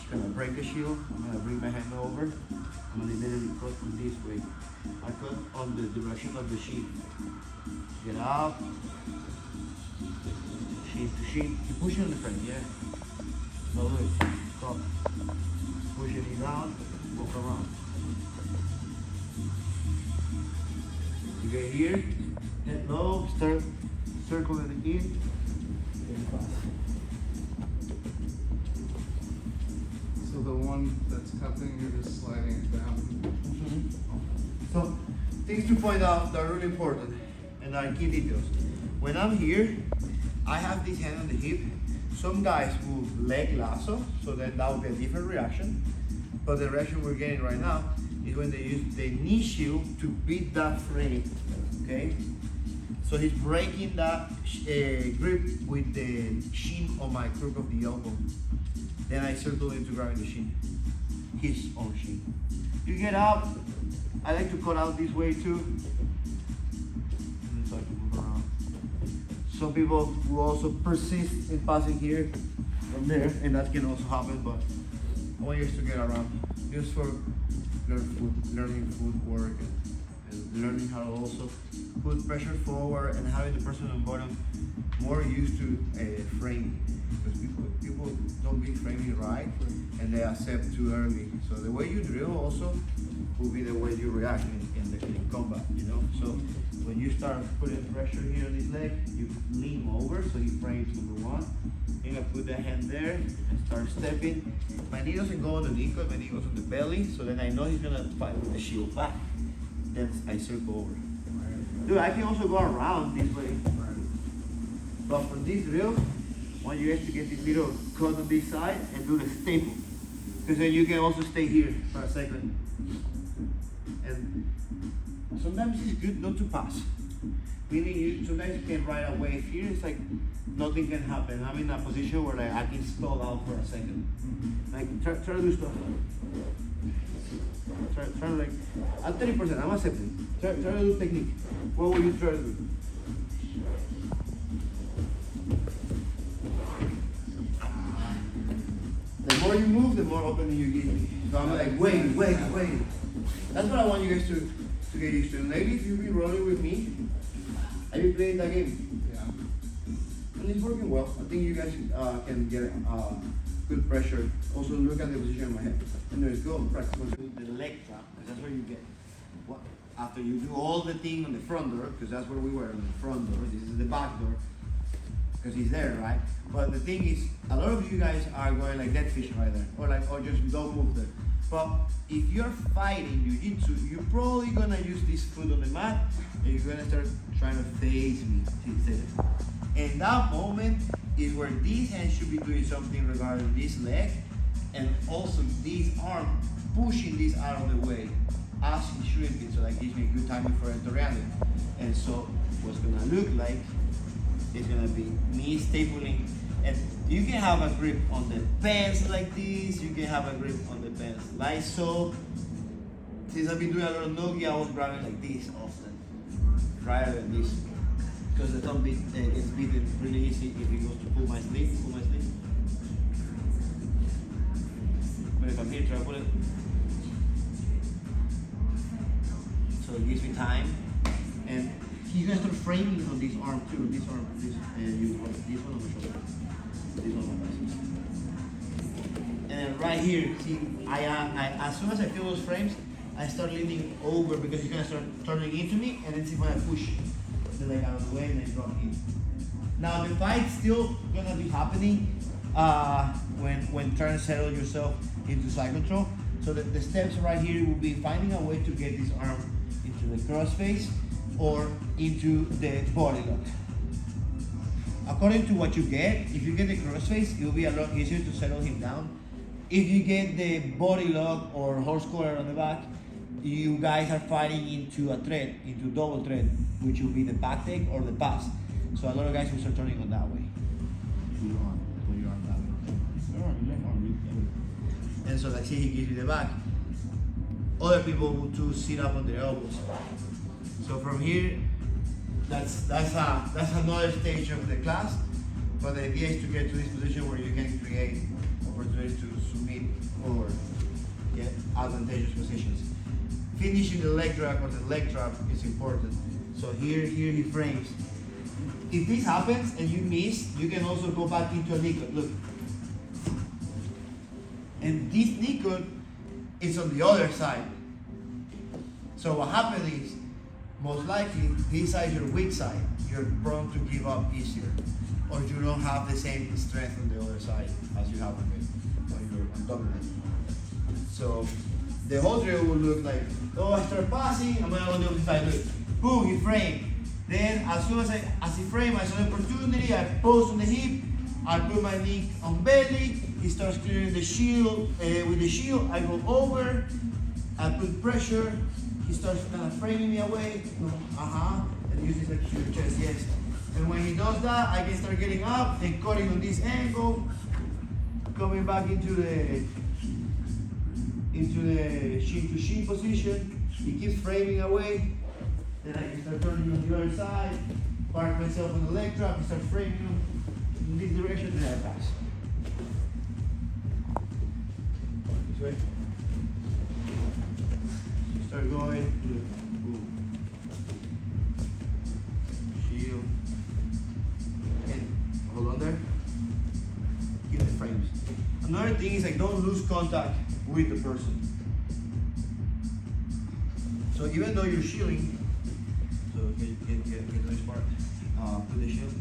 gonna break the shield. I'm gonna bring my hand over. I'm gonna literally cut from this way. I cut on the direction of the sheet. Get out. Sheet to sheet. You push it on the frame, yeah. No way. Stop. Push it down. Walk around. You get here. Head low. Start circling it in. Very fast. So the one that's cutting, you're just sliding it down. Mm-hmm. So things to point out that are really important and are key details. When I'm here, I have this hand on the hip. Some guys will leg lasso, so then that would be a different reaction. But the reaction we're getting right now is when they use the knee shield to beat that frame, okay? So he's breaking that grip with the shin on my crook of the elbow. Then I circle into grabbing the shin, his own shin. You get out. I like to cut out this way too. And so I can move around. Some people will also persist in passing here from there, and that can also happen, but I want you guys to get around. Just for learning footwork and learning how to also put pressure forward and having the person on the bottom more used to framing. Because people don't be framing right and they accept too early. So the way you drill also will be the way you react in combat, you know? So when you start putting pressure here on this leg, you lean over, so you frame number one. You're gonna put the hand there and start stepping. My knee doesn't go on the knee, because my knee goes on the belly, so then I know he's gonna fight with the shield back. Then I circle over. Dude, I can also go around this way. But for this drill, I want you guys to get this little cut on this side and do the staple. Because then you can also stay here for a second. And sometimes it's good not to pass. Meaning you sometimes you can ride a wave here, it's like nothing can happen. I'm in a position where like I can stall out for a second. Like try to do stuff. Try to like at 30%, I'm accepting. Try to do technique. What will you try to do? The more you move, the more opening you give me. So I'm like, wait. That's what I want you guys to get used to. And maybe if you've been rolling with me, have you played that game? Yeah. And it's working well. I think you guys can get good pressure. Also look at the position of my head. Anyways, go and practice. The leg trap, because that's where you get. What? After you do all the thing on the front door, because that's where we were on the front door. This is the back door, because he's there, right? But the thing is, a lot of you guys are going like dead fish right there, or just don't move there. But if you're fighting jiu-jitsu, you're probably gonna use this foot on the mat, and you're gonna start trying to face me. And that moment is where this hand should be doing something regarding this leg, and also this arm pushing this out of the way as it should be. So that gives me a good timing for Torreando. And so what's gonna look like is gonna be me stapling. And you can have a grip on the pants like this, you can have a grip on the pants like so. Since I've been doing a lot of nogi, I was grabbing like this often, rather than this. Because the thumb gets beaten really easy if it goes to pull my sleeve. But if I'm here, try to pull it. So it gives me time. And he's gonna start framing on this arm too, this one on the shoulder. This one on my biceps. And then right here, see, I as soon as I feel those frames, I start leaning over because he's gonna start turning into me, and then see when I push the leg out of the way and then drop in. Now the fight's still gonna be happening when trying to settle yourself into side control. So the steps right here will be finding a way to get this arm into the cross face or into the body lock. According to what you get, if you get the cross face, it will be a lot easier to settle him down. If you get the body lock or horse collar on the back, you guys are fighting into a thread, into double thread, which will be the back take or the pass. So a lot of guys will start turning on that way. Put your arm that way. And so like see, he gives you the back. Other people will too sit up on their elbows. So from here, that's another stage of the class. But the idea is to get to this position where you can create opportunities to submit or get advantageous positions. Finishing the leg drag or the leg drop is important. So here he frames. If this happens and you miss, you can also go back into a knee cut. Look. And this knee cut is on the other side. So what happens is, most likely, this side is your weak side. You're prone to give up easier. Or you don't have the same strength on the other side as you have on your abdominal. So the whole drill will look like, oh, I start passing, I'm gonna go on the other side. Look, boom, he frame. Then as soon as he frame, I saw an opportunity, I post on the hip, I put my knee on belly, he starts clearing the shield. With the shield, I go over, I put pressure, he starts kind of framing me away, and use this like to your chest, yes. And when he does that, I can start getting up and cutting on this angle, coming back into the shin to shin position. He keeps framing away. Then I can start turning on the other side, park myself on the leg drop, and start framing in this direction, then I pass. This way. Start going, boom. Shield. And hold on there. Keep the frames. Another thing is like don't lose contact with the person. So even though you're shielding, so get this part, put the shield,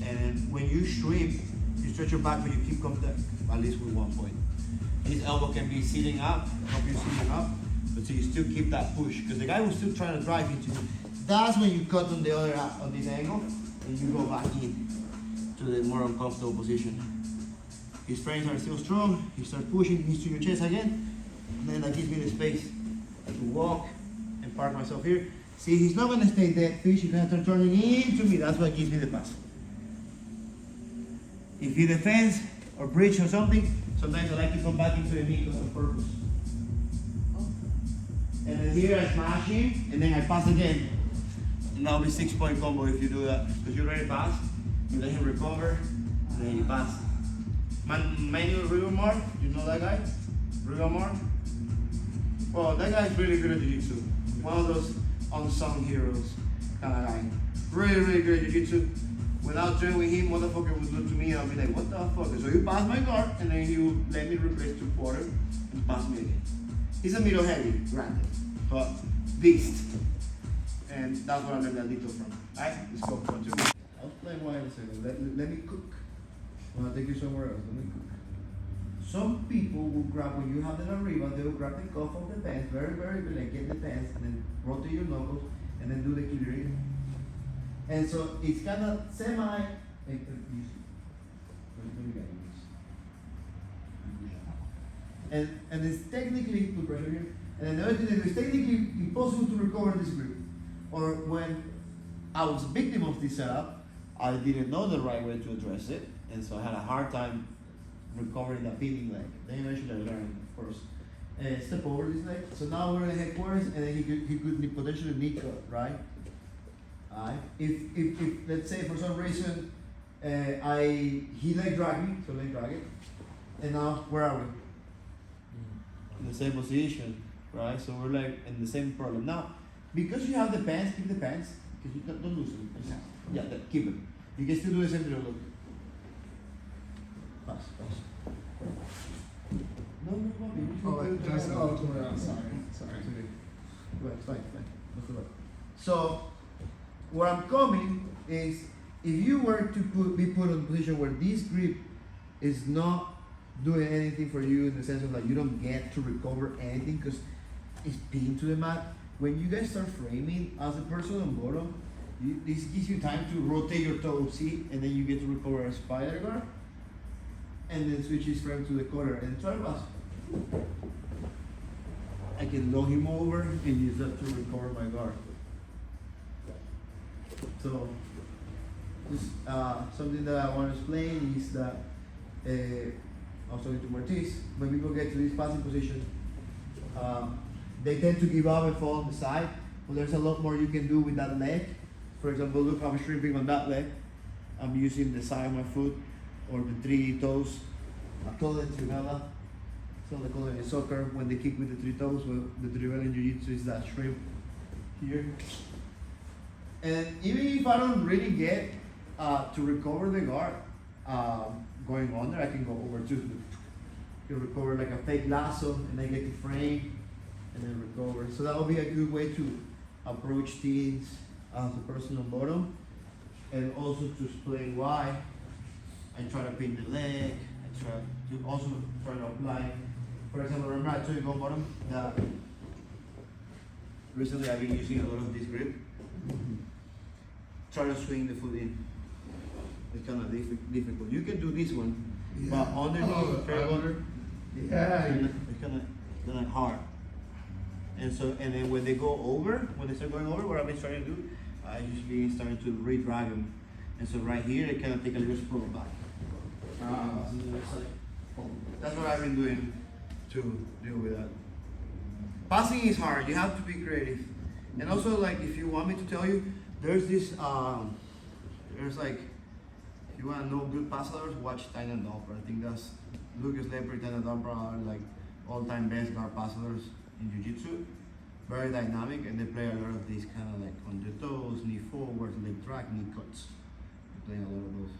and then when you strip, you stretch your back, but you keep contact at least with 1 point. This elbow can be sitting up, help you sitting up, but so you still keep that push, because the guy will still try to drive into you. That's when you cut on the other on this angle, and you go back in to the more uncomfortable position. His frames are still strong. He starts pushing into your chest again, and then that gives me the space to walk and park myself here. See, he's not gonna stay dead fish. He's gonna start turning into me. That's what gives me the pass. If he defends or breach or something, sometimes I like to come back into the knee on purpose. And then here I smash him, and then I pass again. And that'll be 6-point combo if you do that. Because you already pass, you let him recover, and then you pass. Manuel Rivermar, you know that guy? Rivermar? Well, that guy's really good at jiu-jitsu. One of those unsung heroes kind of guy. Really, really good at jiu-jitsu. When I was training with him, motherfucker would look to me and I'll be like, what the fuck? So he passed my guard, and then he would let me replace 2 quarters and pass me again. He's a middle heavy, granted, but beast. And that's what I learned that little from. Alright, let's go. 1, 2. I was playing wine a second. Let me cook. I want to take you somewhere else. Let me cook. Some people will grab, when you have the arriba, they will grab the cuff of the pants, very, very good, like get the pants, and then rotate your knuckles, and then do the clearing. And so it's kind of semi. And it's technically put pressure here. And then the other thing is it's technically impossible to recover this grip. Or when I was a victim of this setup, I didn't know the right way to address it, and so I had a hard time recovering that pinning leg. Then eventually I learned, of course. Step over this leg. So now we're in headquarters, and then he could potentially knee cut, right? Alright. If let's say for some reason he leg drag me, so leg drag it, and now where are we? In the same position, right? So we're like in the same problem now. Because you have the pants, keep the pants. Because you don't lose them. Yeah, keep them. You can still do the same drill. Look. Pass. No. Sorry. It's fine. So, where I'm coming is, if you were to be put in a position where this grip is not doing anything for you, in the sense of like you don't get to recover anything because it's pinned to the mat. When you guys start framing as a person on bottom, this gives you time to rotate your toes, see, and then you get to recover a spider guard, and then switch his frame to the cutter and try to pass. I can low him over and use that to recover my guard. So, just something that I want to explain is that I was talking to Martis, when people get to this passing position, they tend to give up and fall on the side. Well, there's a lot more you can do with that leg. For example, look, I'm shrimping on that leg. I'm using the side of my foot or the 3 toes. I call it trigada So they call it in soccer when they kick with the three toes. Well, the dribble in jiu-jitsu is that shrimp here. And even if I don't really get to recover the guard going under, I can go over too. You recover like a fake lasso, and I get to frame and then recover. So that would be a good way to approach teens as a person on bottom, and also to explain why I try to pin the leg. I try to also try to apply. For example, remember I told you go bottom that recently I've been using a lot of this grip. Try to swing the foot in. It's kind of difficult. You can do this one, but underneath, it's kind of hard. And so, and then when they go over, when they start going over, what I've been trying to do, I just been starting to re-drag them. And so right here, they kind of take a little sprawl back. That's what I've been doing to deal with that. Passing is hard. You have to be creative. And also, like, if you want me to tell you, there's this, there's like, if you want to know good passers, watch Tyne and Dalper. I think that's Lucas Lepre, Tyne and Dalper are like all-time best guard passers in jiu-jitsu. Very dynamic, and they play a lot of these kind of like on the toes, knee forward, leg drag, knee cuts. They play a lot of those.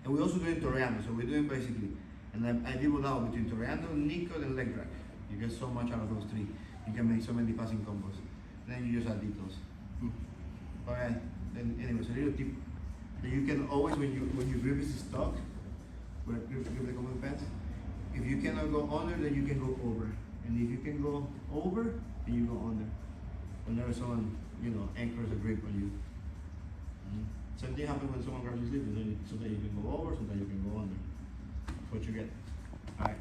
And we also do Torreando, so we're doing basically, and I divide out between Torreando, knee cut, and leg drag. You get so much out of those three. You can make so many passing combos. Then you just add details. Alright, then anyways, a little tip. That you can always, when you grip is stuck, grip the combo pants, if you cannot go under, then you can go over. And if you can go over, then you go under. Whenever someone, anchors a grip on you. Same thing happens when someone grabs your sleeve. Sometimes you can go over, sometimes you can go under. That's what you get. Alright.